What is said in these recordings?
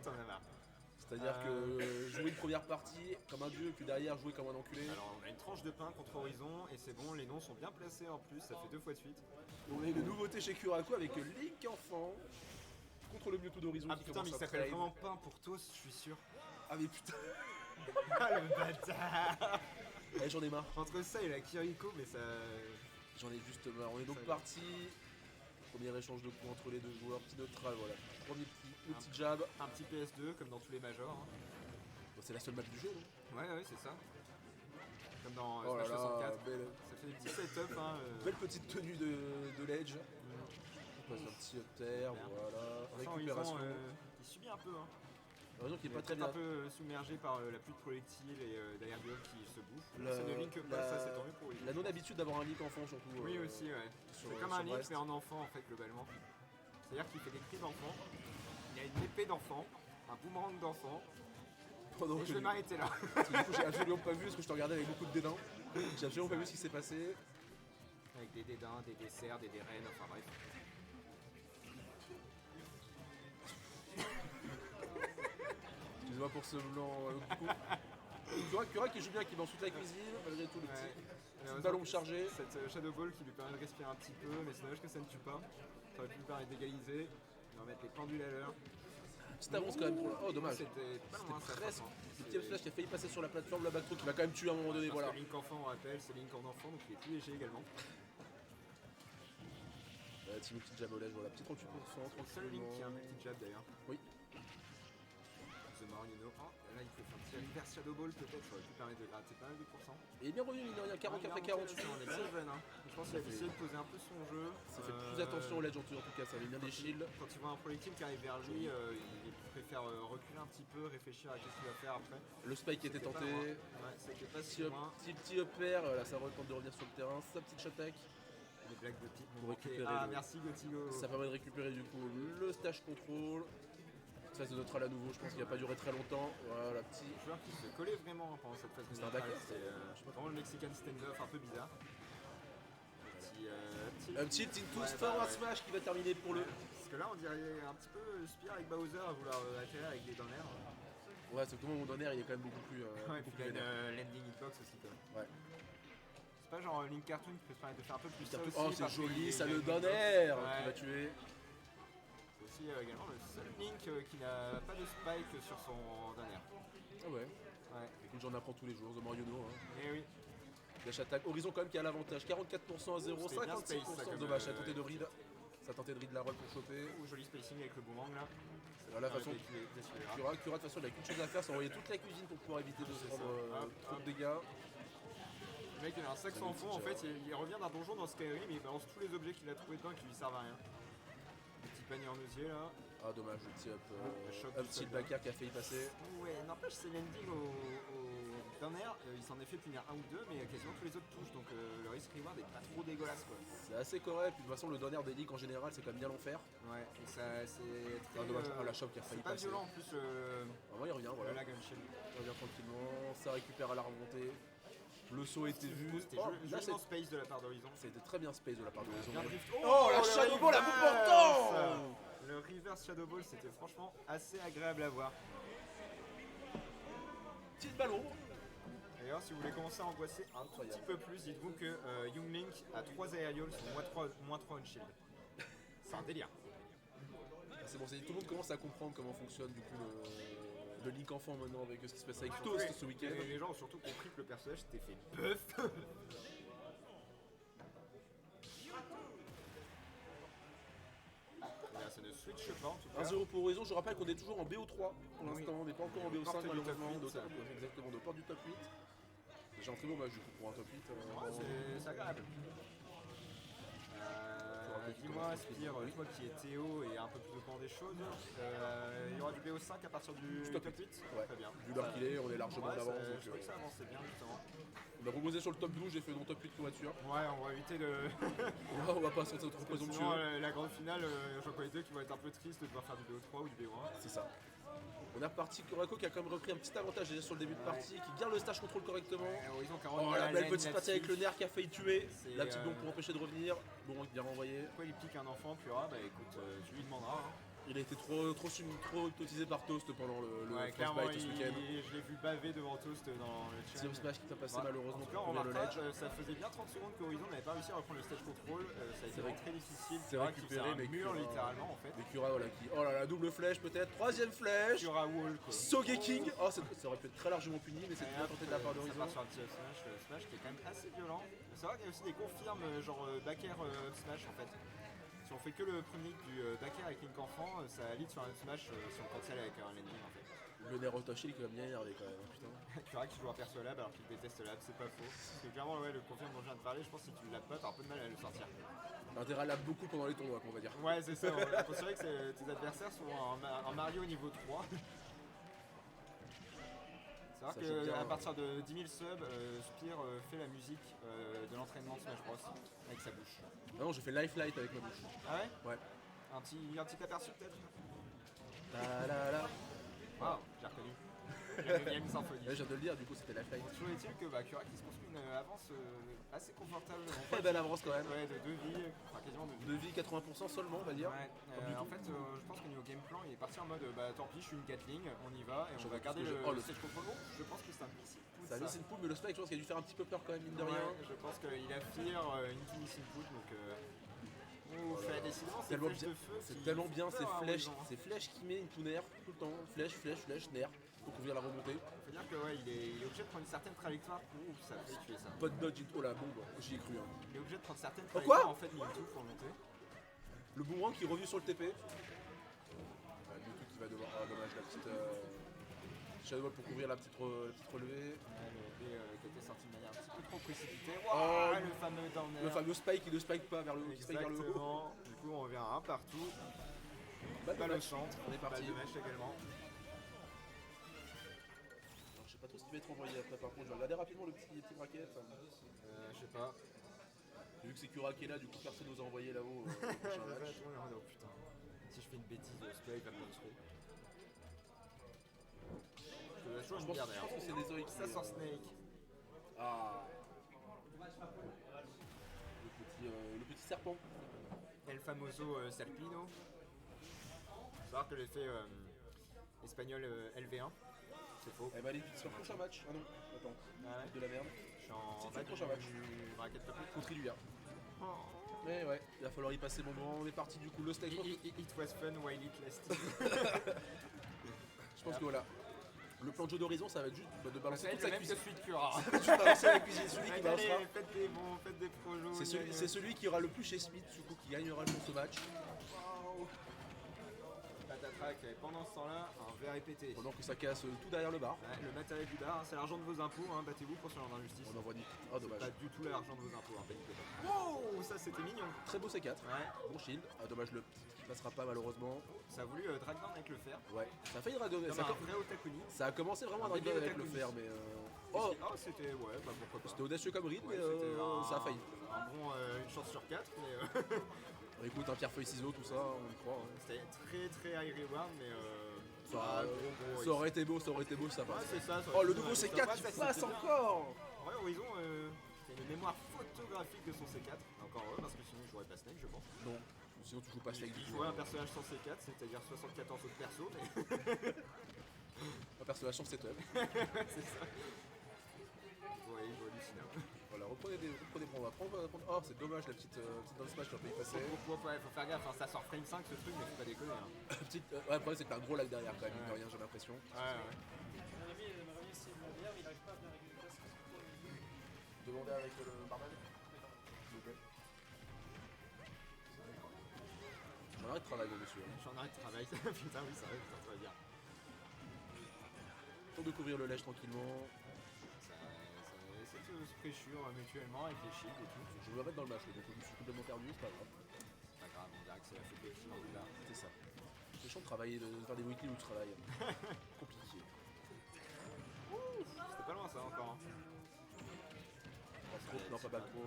t'en as marre. C'est-à-dire que jouer une première partie comme un dieu, puis derrière jouer comme un enculé. Alors on a une tranche de pain contre Horizon et c'est bon, les noms sont bien placés en plus, ça fait 2 fois de suite. On a une nouveauté chez Curaco avec Link enfant contre le Mewtwo d'Horizon Ah qui putain, mais il commence à s'appelle trade. vraiment pain pour tous, je suis sûr. Ah mais putain, Ah le bâtard. ouais, j'en ai marre. Entre ça et la Kiriko, mais ça... J'en ai juste marre. On est donc Ça y est. parti. Premier échange de coups entre les deux joueurs, petit neutral, voilà. Premier petit jab. Un petit PS2 comme dans tous les majors. Hein. Bon, c'est la seule map du jeu, non? Ouais, c'est ça. Comme dans Oh là Smash là, 64. belle, Ça fait des petits setups. Hein, belle petite tenue de l'Edge. On passe un petit up terre, voilà. Sans Récupération. Horizon, il subit un peu. Hein. Horizon qui est Il pas est très peut-être bien. un peu submergé par la pluie de projectiles et d'airgueule qui se bouffe. La- Ça ne link pas, ça c'est tant mieux pour lui. La non-habitude d'avoir un Link enfant, surtout. Oui aussi, ouais. sur- C'est comme sur un Link Brest. mais en enfant en fait globalement. C'est-à-dire qu'il fait des cris d'enfant, il a une épée d'enfant, un boomerang d'enfant, Pendant et que je vais m'arrêter là. parce que du coup, j'ai absolument pas vu parce que je te regardais avec beaucoup de dédain. J'ai absolument pas vu ce qui s'est passé. Avec des dédains, des desserts, des rennes, enfin bref. Excusez-moi pour ce blanc. Du coup, Cura qui joue bien, qui va ensuite la cuisine, malgré tout le petit ballon chargé. Cette Shadow Ball qui lui permet de respirer un petit peu, mais c'est dommage que ça ne tue pas. Ça aurait pu lui permettre d'égaliser, de remettre les pendules à l'heure. Petite avance quand même pour la... Oh dommage. C'était pas loin ça. Presque. franchement. Le petit splash qui a failli passer sur la plateforme, la backthrow qui va quand même tuer à un moment donné, Parce voilà. que Link enfant, on rappelle, c'est Link en enfant, donc il est plus léger également. Team petite jab au lèvres, voilà, petit 38%, C'est le seul Link qui a un multi-jab d'ailleurs. Oui. The more you know. Oh, là il faut faire un petit reverse Shadow Ball peut-être, ça aurait pu permettre de gratter pas mal de pourcents. Et bien revenu, mine de rien, 40 Il a après remonté 48. là-dessus, on est bien even, hein. Je pense qu'il a essayé de poser un peu son jeu. Ça fait plus attention au ledge en tout cas, ça avait bien des shields. Quand il voit un projectile qui arrive vers lui, il préfère reculer un petit peu, réfléchir à ce qu'il va faire après. Le spike était C'était pas tenté. loin. Ouais, c'était pas si loin. Petit up air, là ça retente de revenir sur le terrain, sa petite shot attack. Les blagues de pique Pour récupérer Ah, le- merci Gotigo. Ça permet de récupérer du coup le stage control. Phase de neutral à nouveau, je pense qu'il va pas durer très longtemps. Voilà, petit. Joueur qui se collait vraiment pendant cette phase de C'est un neutrale. backer, C'est vraiment le Mexican stand-off un peu bizarre. Un petit into Ouais, forward ouais. smash qui va terminer pour le. Parce que là on dirait un petit peu Spire avec Bowser à vouloir atterrir avec des dans l'air. Ouais, c'est que mon donner il est quand même beaucoup plus. Ouais, beaucoup puis il y a plus vénère. une landing hitbox aussi quoi. Ouais. C'est pas genre Link Cartoon qui peut se permettre de faire un peu plus ça aussi. Oh, c'est parce qu'il joli, y a ça une le landing donne hitbox. air Ouais. qui va tuer. C'est aussi également le seul Link qui n'a pas de spike sur son dernier. Ah ouais. Ouais. Écoute, j'en apprends tous les jours, The Moriono. Hein. Et oui. Dash attack. Horizon quand même qui a l'avantage. 44% à 0, C'était bien space, ça, 56%. comme, Dommage, ça a tenté de read. Ça a tenté de read la roll pour choper. Oh, joli spacing avec le boomerang là. Voilà, de toute façon, Cura. Cura, de toute façon, il a qu'une chose à faire, c'est envoyer toute la cuisine pour pouvoir éviter de se C'est prendre ça. Hop, trop de hop. dégâts. Le mec il a un sac sans fond en fait, il revient d'un donjon dans Skyrim et il balance tous les objets qu'il a trouvés dedans qui lui servent à rien. Le petit panier en osier là. Ah dommage, le petit up, Le choc un du petit soldat. backer qui a failli passer. Ouais, n'empêche c'est landing au dernier, il s'en est fait punir un ou deux mais quasiment tous les autres touchent donc le risk reward est pas trop dégueulasse quoi. C'est assez correct, puis de toute façon le donner des ligues en général c'est quand même bien l'enfer. Ouais, et ça c'est très... Ah dommage, la chope qui a failli c'est pas passer. violent en plus Vraiment il revient, voilà. le lag and shield. Il revient tranquillement, ça récupère à la remontée. Le saut a été vu. C'était Oh, là, joliment space de la part d'Horizon. c'était très bien space de la part de Bien Horizon. drift. Oh, la le Shadow Ball à bout reverse portant. Le reverse Shadow Ball c'était franchement assez agréable à voir. Petit ballon. D'ailleurs, si vous voulez commencer à angoisser un tout petit peu plus, dites-vous que Young Link a 3 aerials sur moins 3 on shield. C'est un délire. Ah, c'est bon, tout le monde commence à comprendre comment fonctionne du coup le Link enfant maintenant avec ce qui se passe avec Toast ce week-end. Les gens ont surtout compris que le personnage s'était fait buff. Et là, ça ne switch pas en tout cas. 1-0 pour Horizon, je rappelle qu'on est toujours en BO3 pour Oui. l'instant, on n'est pas encore en BO5 Porte du top malheureusement, 8, de ça. exactement, de porte du top 8. Déjà un très beau match du coup pour un top 8. Ouais, c'est agréable. Dis-moi, Spire, toi qui es Théo et un peu plus au courant des choses, il y aura du BO5 à partir du top 8. Ouais. Très bien. Vu l'heure qu'il est, on est largement en avance. Je Donc, trouvais que ça avançait bien justement. on a proposé sur le top 12, j'ai fait non top 8 couverture. Ouais, on va éviter de. On va pas sortir trop présomptueux. Sinon, la grande finale, j'en connais deux qui vont être un peu tristes de devoir faire du BO3 ou du BO1. C'est ça. On est reparti, Kurako qui a quand même repris un petit avantage déjà sur le début de partie, qui garde le stage control correctement. Horizon Oh la belle petite partie avec le nerf qui a failli tuer. C'est, La petite bombe pour empêcher de revenir. Bon, bien renvoyé. Pourquoi il pique un enfant, Cura? Bah écoute, tu lui demanderas. Hein. Il a été trop hypnotisé par Toast pendant le Ouais, Frostbite clairement, ce week-end. je l'ai vu baver devant Toast dans le chat. Team Smash qui t'a passé Ouais. malheureusement En tout cas, pour on couvrir le remarquera, ledge. ça faisait bien 30 secondes qu'Horizon n'avait pas réussi à reprendre le stage control. Ça a été C'est vraiment très difficile. c'est Cura qui faisait récupéré, un mais mur Cura- littéralement en fait. Mais Cura, voilà, qui. Oh là là, double flèche peut-être. Troisième flèche. Cura wall quoi. Sogeking. Oh, ça aurait pu être très largement puni, mais c'est Et bien hop, tenté de la part ça d'Horizon. part sur un petit up smash, smash qui est quand même assez violent. C'est vrai qu'il y a aussi des confirmes genre back air up smash en fait. Si on fait que le premier du back air avec Link enfant, ça lead sur un up smash si on cancel avec un landing en fait. Le Nerotoshi il est quand même bien énervé quand même, putain. Cura qui joue un perso lab alors qu'il déteste lab, c'est pas faux. Parce que clairement ouais, le confirme dont je viens de parler, je pense que si tu l'as pas, t'as un peu de mal à le sortir. L'intérêt là beaucoup pendant les tournois, on va dire. Ouais c'est ça, on va considérer que tes adversaires sont en Mario niveau 3. C'est Ça vrai joue bien, qu'à hein. partir de 10 000 subs, Spire fait la musique de l'entraînement de Smash Bros avec sa bouche. Ah non, j'ai fait Life Light avec ma bouche. Ah ouais? Ouais. Un petit aperçu peut-être? La la la. Waouh, j'ai reconnu. La 9ème symphonie. Là, je viens de le dire, du coup c'était Life Light. Toujours est-il que Cura qui se construit une avance assez confortable. Très belle avance quand même. Ouais, de 2 vies, enfin quasiment 2 vies. De vie 80% seulement, on va dire. Ouais, du en tout. fait, je pense que niveau game plan, il est parti en mode tant pis, je suis une Gatling, on y va et Je on va vois garder ce que le, je- oh, le- stage control. Je pense que c'est un missing put. Ça a mis une poule, mais le spike, je pense qu'il a dû faire un petit peu peur quand même, mine de rien. Ouais, je pense qu'il a fear into missing put donc. Ouf, Voilà. décidément, c'est Tellement flèche bien- de feu. C'est qui tellement fait bien, peur à Horizon, hein. ces flèches qui met une tuner tout le temps. Flèche, flèche, flèche, nerf. Pour couvrir la remontée. Faut dire que ouais, il est obligé de prendre une certaine trajectoire. Ouf, ça a fait tuer ça. Pas de dodge, oh la bombe, j'y ai cru. Hein. Il est obligé de prendre certaines quoi trajectoires en fait Mewtwo pour monter. Le boomerang qui est revenu sur le TP. Mewtwo qui va devoir. Ah, dommage, la petite. Shadow Ball pour couvrir la petite relevée. Ouais, le B qui était sorti de manière un petit peu trop précipitée. Oh, Wow, le fameux down air. Le fameux spike qui ne spike pas vers le haut, qui spike vers le haut. Exactement. Du coup, on revient à un partout. Balle de Balle au match. centre. On est parti. Balle de match également. Alors, je sais pas trop ce qui va être envoyé après, par contre, je vais regarder rapidement le petit bracket. Je sais pas. Vu que c'est Cura qui est là, du coup personne nous a envoyé là-haut. Je prochain vais match. pas tourner en mode, oh putain. Si je fais une bêtise, Spike va me tuer. Je dois toujours Je une pense, bière je d'ailleurs. pense que c'est des oeils qui. Ça sent Snake. Ah. Le petit serpent. El famoso Serpino. Faut savoir que j'ai fait espagnol LV1. C'est faux. Elle va aller sur le prochain match. Ah non, attends, Ah ouais. de la merde. Je suis en C'est bas le prochain match. du bracket top 8. Contre Iluia. Mais ouais, il va falloir y passer moment. On est parti du coup, le stage. It was fun while it lasted. Je pense que voilà. Le plan de jeu d'Horizon, ça va être juste de Ça balancer va toute être le sa même que cuisine. celui de Cura. Juste balancer la cuisine, celui qui balancera. Allez, faites des bons, faites des projos. C'est celui qui aura le plus chez Smith, du coup, qui gagnera le ce match. Patatrac, pendant ce temps-là, un verre répété. Pendant que ça casse tout derrière le bar. Ouais, le matériel du bar, c'est l'argent de vos impôts, hein, battez-vous pour ce genre d'injustice. On envoie oh dommage. Pas du tout l'argent de vos impôts, hein, paniquez pas. Wow, ça c'était mignon. Très beau C4. Ouais, Bon shield. Ah dommage le petit qui passera pas malheureusement. ça a voulu drag down avec le fer. Ouais. Ça a failli dragonner. Comme un vrai Otakuni. Ça a commencé vraiment à Un dragonner débile avec le Otakuni. fer, mais Oh, c'était, ouais, bah pourquoi pas. c'était audacieux comme rythme, Ouais, mais c'était ça a failli. Un bon, une chance sur 4, mais Bon, écoute, un pierre-feuille-ciseau, tout ça, on y croit. Hein. c'était très high reward, mais Ça, bon, ça aurait été beau, ça Ouais, passe. c'est ça. Oh, le nouveau C4 qui passe encore. Ouais, Horizon, c'est une mémoire photographique de son C4. Encore heureux, parce que sinon je jouerais pas Snake, je pense. Non, sinon tu joues pas Snake du Il tout. jouait un personnage sans C4, c'est-à-dire 74 autres persos, mais Un personnage sans setup. c'est ça. Ouais, il joue hallucinant. Voilà, reprenez on va prendre. Oh, c'est dommage la petite dance smash qui a failli passer. Ouais, faut faire gaffe, hein, ça sort frame 5 ce truc, mais faut pas déconner. Hein. Petite, ouais, le problème c'est que t'as un gros lag derrière quand même, mine de Ouais. rien, j'ai l'impression. Ouais. Mon ami essaie de la bière, mais il n'arrive pas à bien réguler ça. Demandez avec le barman. S'il vous plaît. J'en arrête de travailler, monsieur. J'en arrête de travail, putain, oui, ça va, putain, ça va bien. Temps de couvrir le lèche tranquillement. C'est de se pressure mutuellement avec les shields et tout. Je vais me mettre dans le match, donc je me suis complètement perdu, c'est pas grave. C'est pas grave, on dirait que c'est la faute de Phil en là. C'est ça. C'est chiant de travailler, de faire des weekly où tu travailles. Compliqué. C'était pas loin ça encore. Hein. Pas trop, non pas trop.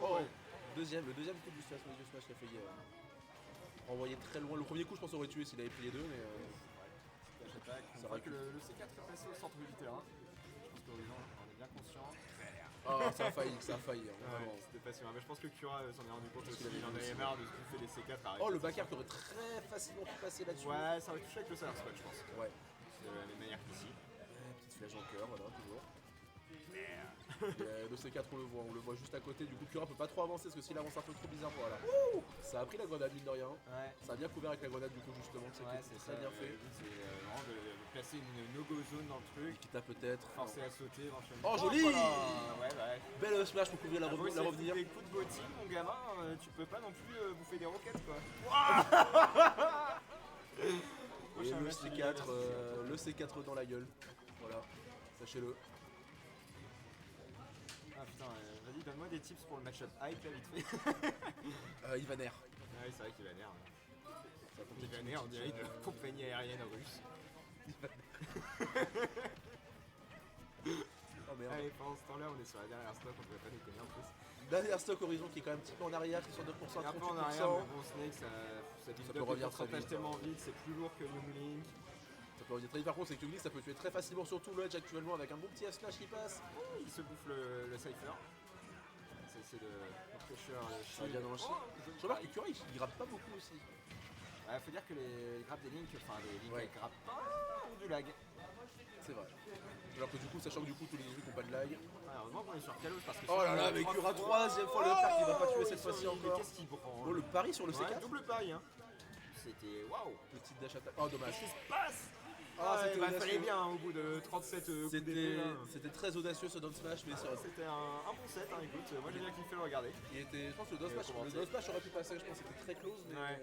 Oh, le deuxième coup du Smash qui a failli renvoyer très loin. Le premier coup je pense aurait tué s'il avait pris les deux, mais Dash attack. On Ça voit va que le C4 est passé au centre du terrain. Je pense qu'Horizon en est bien conscient. Ah, ça a failli, hein, Ouais, vraiment. c'était pas sûr. Mais je pense que Cura s'en est rendu compte Parce aussi. qu'il avait Il en vu avait aussi, marre de se bouffer des C4 à Oh, le backer qui aurait très facilement pu passer là-dessus. Ouais, ça aurait touché avec le Solar Spot, je pense. Ouais. C'est de la même manière qu'ici. Petite flèche en cœur, voilà, toujours. Et, le C4 on le voit juste à côté, du coup Cura peut pas trop avancer parce que s'il avance un peu trop bizarre, voilà. Ça a pris la grenade mine de rien. Ouais. Ça a bien couvert avec la grenade du coup justement, Ouais, c'est c'est très ça, bien fait. C'est vraiment de placer une no-go zone dans le truc, Quitte à peut-être. forcer à sauter éventuellement. Oh, joli voilà. Ouais, bah ouais. Belle smash pour couvrir la Avoue, c'est revenir. des coups de bottine, mon gamin, tu peux pas non plus bouffer des roquettes quoi. Et le C4 dans la gueule. Voilà, sachez-le. Ah putain, vas-y, donne-moi des tips pour le match-up hype là, vite fait. Ivaner. Ah oui, c'est vrai qu'il va nerf. Ça compte Il va nerf, on dirait une compagnie aérienne russe. Oh merde. Allez, pendant ce temps-là, on est sur la dernière stock, on ne peut pas déconner en plus. Dernière stock Horizon qui est quand même un petit peu en arrière, qui est sur 2%, Il est un peu en 38%. arrière, mais bon, Snake, ça build peut up revenir le très pourcentage vite, tellement vite, c'est plus lourd que Young Link. Ça peut revenir très vite. Par contre, c'est que Youngli ça peut tuer très facilement, surtout le edge actuellement avec un bon petit S-Flash qui passe. Il se bouffe le Cypher. C'est de pressure. Ça vient dans le chien. Je remarque que Cura il grappe pas beaucoup aussi. Ouais, faut dire que les grappes des Link, enfin les Link Ouais. avec grappe pas ont du lag. C'est vrai. Alors que du coup, sachant que du coup, tous les trucs ont pas de lag. Ouais, heureusement qu'on est sur Kalos parce que Oh là là, avec Cura, troisième fois le pack qui va pas tuer cette fois-ci encore. Qu'est-ce qu'il prend Bon, le pari sur le Ouais, C4. double pari, hein. C'était waouh. Petite dash attaque. Oh, dommage. Qu'est-ce qui se passe Ah, c'était bah, audacieux. fallait bien hein, au bout de 37 coups d'épée, là. C'était très audacieux ce down smash, mais ça, C'était un bon set, hein, écoute. Moi j'ai bien kiffé le regarder. il était. Je pense que le down smash aurait pu passer. Je pense que c'était très close, mais. Ouais.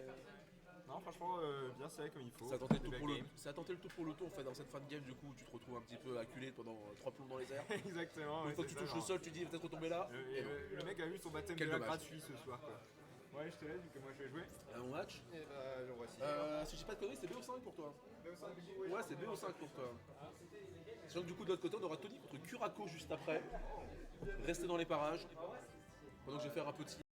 Non, franchement, bien serré comme il faut. Ça a tenté le Des tout belles pour le, games. ça a tenté le tout pour le tour en fait dans cette fin de game, du coup tu te retrouves un petit peu acculé pendant 3 plombs dans les airs. Exactement. Une fois que tu touches le sol, tu dis il va peut-être retomber là. Et non. Le mec a eu son baptême Quel de la dommage. gratuit ce soir quoi. Ouais, je te laisse vu que moi je vais jouer. Un bon match. Et bah, j'en voici. Si je dis pas de conneries, c'est BO5 pour toi. Ouais, c'est BO5 pour toi. Sachant que du coup, de l'autre côté, on aura Tony contre Curako juste après. Restez dans les parages. Pendant que je vais faire un petit.